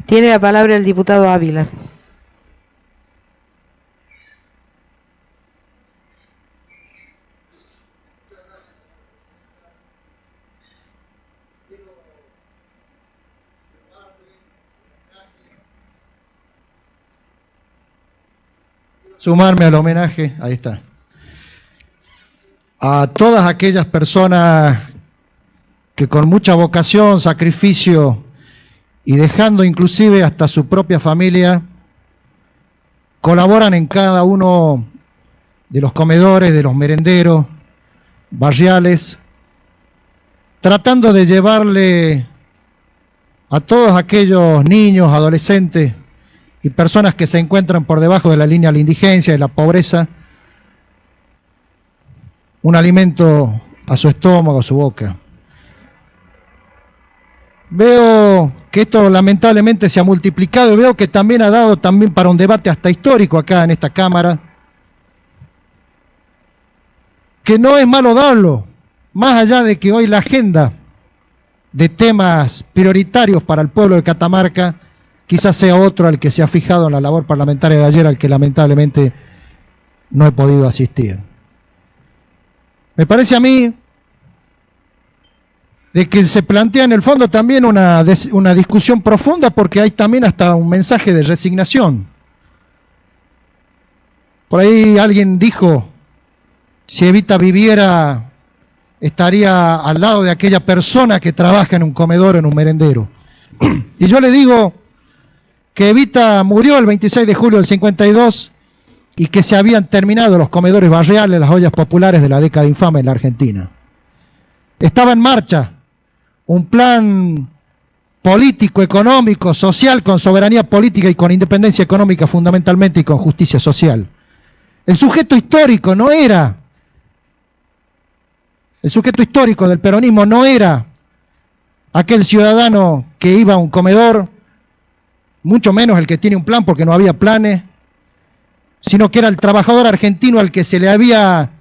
Tiene la palabra el diputado Ávila. Sumarme al homenaje, ahí está, a todas aquellas personas que con mucha vocación, sacrificio y dejando inclusive hasta su propia familia, colaboran en cada uno de los comedores, de los merenderos, barriales, tratando de llevarle a todos aquellos niños, adolescentes y personas que se encuentran por debajo de la línea de la indigencia y la pobreza, un alimento a su estómago, a su boca. Veo que esto lamentablemente se ha multiplicado y veo que también ha dado también para un debate hasta histórico acá en esta Cámara, que no es malo darlo, más allá de que hoy la agenda de temas prioritarios para el pueblo de Catamarca quizás sea otro al que se ha fijado en la labor parlamentaria de ayer, al que lamentablemente no he podido asistir. Me parece a mí de que se plantea en el fondo también una discusión profunda, porque hay también hasta un mensaje de resignación. Por ahí alguien dijo, si Evita viviera, estaría al lado de aquella persona que trabaja en un comedor, en un merendero. Y yo le digo que Evita murió el 26 de julio del 52 y que se habían terminado los comedores barriales, las ollas populares de la década infame en la Argentina. Estaba en marcha un plan político, económico, social, con soberanía política y con independencia económica fundamentalmente y con justicia social. El sujeto histórico del peronismo no era aquel ciudadano que iba a un comedor, mucho menos el que tiene un plan porque no había planes, sino que era el trabajador argentino al que se le había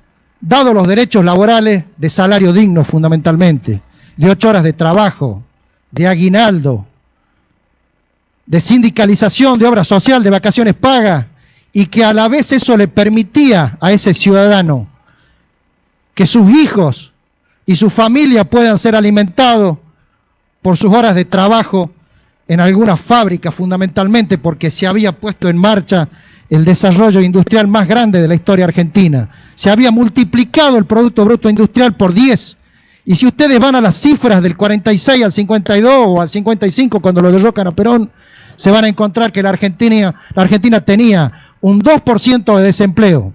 dado los derechos laborales de salario digno fundamentalmente, de 8 horas de trabajo, de aguinaldo, de sindicalización, de obra social, de vacaciones pagas, y que a la vez eso le permitía a ese ciudadano que sus hijos y su familia puedan ser alimentados por sus horas de trabajo en alguna fábrica fundamentalmente, porque se había puesto en marcha el desarrollo industrial más grande de la historia argentina. Se había multiplicado el Producto Bruto Industrial por 10. Y si ustedes van a las cifras del 46 al 52 o al 55 cuando lo derrocan a Perón, se van a encontrar que la Argentina tenía un 2% de desempleo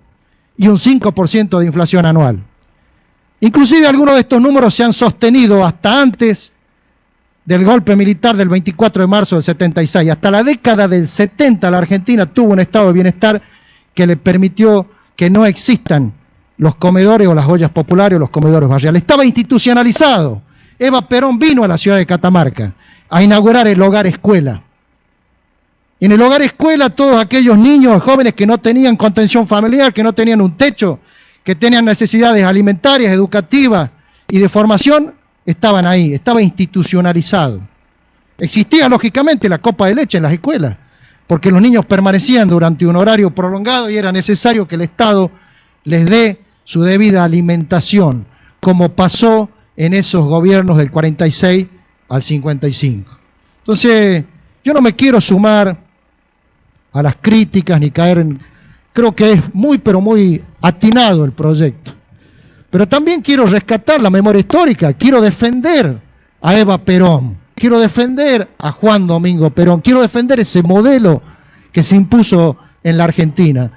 y un 5% de inflación anual. Inclusive algunos de estos números se han sostenido hasta antes del golpe militar del 24 de marzo del 76. Hasta la década del 70 la Argentina tuvo un estado de bienestar que le permitió que no existan los comedores o las ollas populares o los comedores barriales. Estaba institucionalizado. Eva Perón vino a la ciudad de Catamarca a inaugurar el hogar escuela. En el hogar escuela todos aquellos niños, jóvenes que no tenían contención familiar, que no tenían un techo, que tenían necesidades alimentarias, educativas y de formación, estaban ahí, estaba institucionalizado. Existía lógicamente la copa de leche en las escuelas, porque los niños permanecían durante un horario prolongado y era necesario que el Estado les dé su debida alimentación, como pasó en esos gobiernos del 46 al 55. Entonces, yo no me quiero sumar a las críticas ni caer en... Creo que es muy, pero muy atinado el proyecto. Pero también quiero rescatar la memoria histórica, quiero defender a Eva Perón, quiero defender a Juan Domingo Perón, quiero defender ese modelo que se impuso en la Argentina,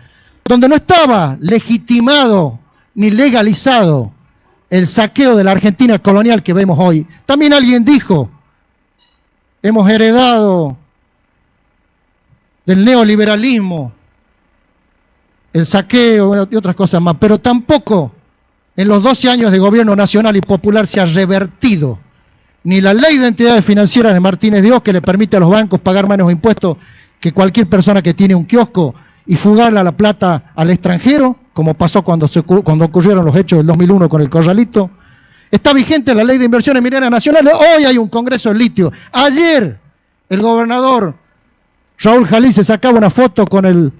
donde no estaba legitimado ni legalizado el saqueo de la Argentina colonial que vemos hoy. También alguien dijo, hemos heredado del neoliberalismo el saqueo y otras cosas más, pero tampoco en los 12 años de gobierno nacional y popular se ha revertido ni la ley de entidades financieras de Martínez Dios, que le permite a los bancos pagar menos impuestos que cualquier persona que tiene un kiosco y fugarla la plata al extranjero, como pasó cuando ocurrieron los hechos del 2001 con el Corralito. Está vigente la ley de inversiones mineras nacionales. Hoy hay un congreso de litio. Ayer el gobernador Raúl Jalí se sacaba una foto con el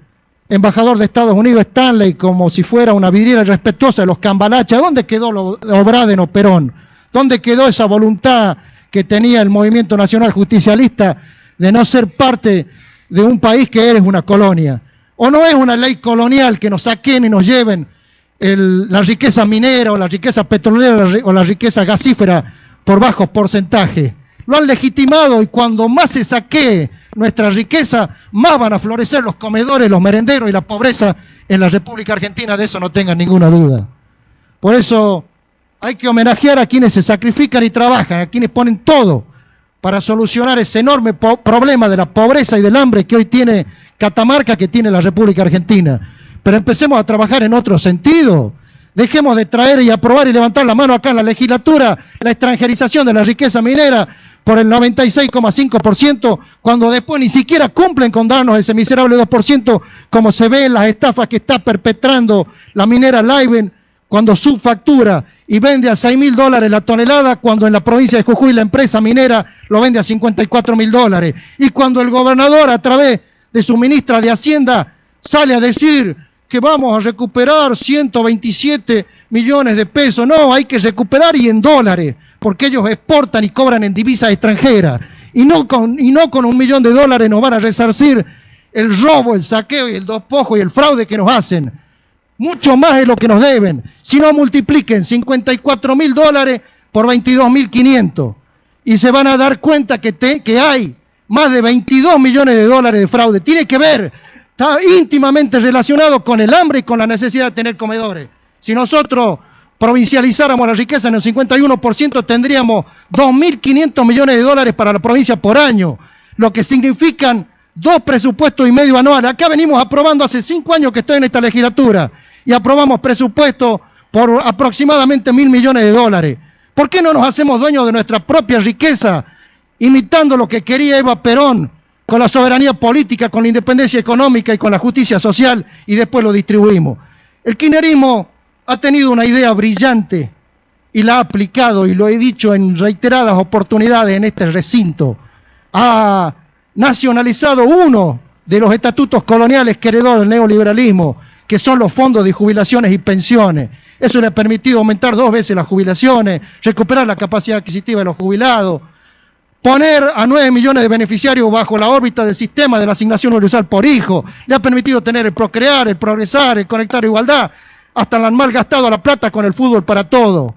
embajador de Estados Unidos, Stanley, como si fuera una vidriera irrespetuosa de los cambalaches. ¿Dónde quedó lo Obradeno Perón? ¿Dónde quedó esa voluntad que tenía el Movimiento Nacional Justicialista de no ser parte de un país que eres una colonia? ¿O no es una ley colonial que nos saquen y nos lleven la riqueza minera o la riqueza petrolera o la riqueza gasífera por bajos porcentajes? Lo han legitimado, y cuando más se saquee nuestra riqueza, más van a florecer los comedores, los merenderos y la pobreza en la República Argentina. De eso no tengan ninguna duda. Por eso hay que homenajear a quienes se sacrifican y trabajan, a quienes ponen todo para solucionar ese enorme problema de la pobreza y del hambre que hoy tiene Catamarca, que tiene la República Argentina. Pero empecemos a trabajar en otro sentido. Dejemos de traer y aprobar y levantar la mano acá en la legislatura la extranjerización de la riqueza minera por el 96,5%, cuando después ni siquiera cumplen con darnos ese miserable 2%, como se ve en las estafas que está perpetrando la minera Livent, cuando subfactura y vende a $6.000 la tonelada, cuando en la provincia de Jujuy la empresa minera lo vende a $54.000. Y cuando el gobernador, a través de su ministra de Hacienda, sale a decir que vamos a recuperar 127 millones de pesos. No, hay que recuperar y en dólares, porque ellos exportan y cobran en divisas extranjeras. Y no con $1 millón nos van a resarcir el robo, el saqueo y el despojo y el fraude que nos hacen. Mucho más es lo que nos deben. Si no, multipliquen $54.000 por 22.500 y se van a dar cuenta que hay más de 22 millones de dólares de fraude. Tiene que ver, está íntimamente relacionado con el hambre y con la necesidad de tener comedores. Si nosotros provincializáramos la riqueza en el 51%, tendríamos 2.500 millones de dólares para la provincia por año, lo que significan 2 presupuestos y medio anuales. Acá venimos aprobando hace 5 años que estoy en esta legislatura y aprobamos presupuestos por aproximadamente 1.000 millones de dólares. ¿Por qué no nos hacemos dueños de nuestra propia riqueza, imitando lo que quería Eva Perón, con la soberanía política, con la independencia económica y con la justicia social, y después lo distribuimos? El kirchnerismo ha tenido una idea brillante y la ha aplicado, y lo he dicho en reiteradas oportunidades en este recinto. Ha nacionalizado uno de los estatutos coloniales que heredó el neoliberalismo, que son los fondos de jubilaciones y pensiones. Eso le ha permitido aumentar 2 veces las jubilaciones, recuperar la capacidad adquisitiva de los jubilados, poner a 9 millones de beneficiarios bajo la órbita del sistema de la asignación universal por hijo. Le ha permitido tener el procrear, el progresar, el conectar igualdad. Hasta le han malgastado la plata con el fútbol para todo.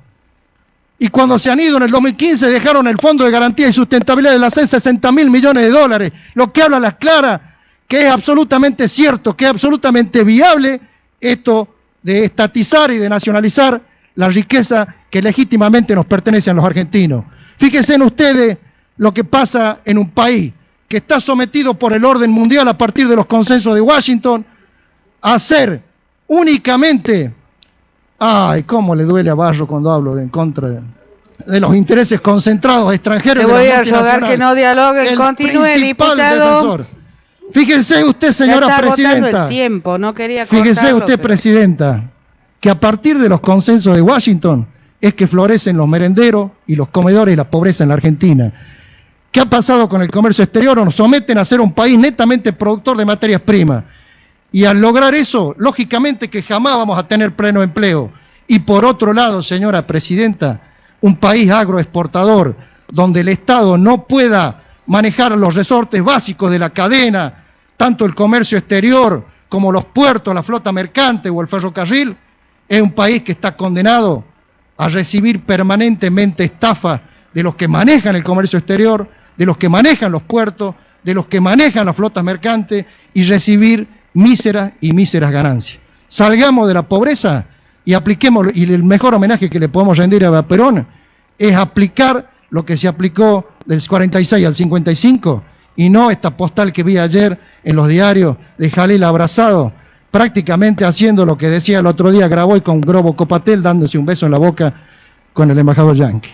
Y cuando se han ido en el 2015 dejaron el Fondo de Garantía y Sustentabilidad de la CEN $60.000 millones, lo que habla a las claras que es absolutamente cierto, que es absolutamente viable esto de estatizar y de nacionalizar la riqueza que legítimamente nos pertenece a los argentinos. Fíjense en ustedes lo que pasa en un país que está sometido por el orden mundial a partir de los consensos de Washington a ser únicamente... Ay, cómo le duele a Barro cuando hablo en contra de los intereses concentrados extranjeros. Te voy a rogar que no dialogue, continúe, diputado. Defensor. Fíjese usted, señora está presidenta. El tiempo, no quería fíjese usted, pero... presidenta, que a partir de los consensos de Washington es que florecen los merenderos y los comedores y la pobreza en la Argentina. ¿Qué ha pasado con el comercio exterior? Nos someten a ser un país netamente productor de materias primas. Y al lograr eso, lógicamente que jamás vamos a tener pleno empleo. Y por otro lado, señora presidenta, un país agroexportador, donde el Estado no pueda manejar los resortes básicos de la cadena, tanto el comercio exterior como los puertos, la flota mercante o el ferrocarril, es un país que está condenado a recibir permanentemente estafa de los que manejan el comercio exterior, de los que manejan los puertos, de los que manejan las flotas mercantes y recibir míseras y míseras ganancias. Salgamos de la pobreza y apliquemos, y el mejor homenaje que le podemos rendir a Perón es aplicar lo que se aplicó del 46 al 55 y no esta postal que vi ayer en los diarios de Jalil abrazado, prácticamente haciendo lo que decía el otro día Graboy con Grobo Copatel, dándose un beso en la boca con el embajador yanqui.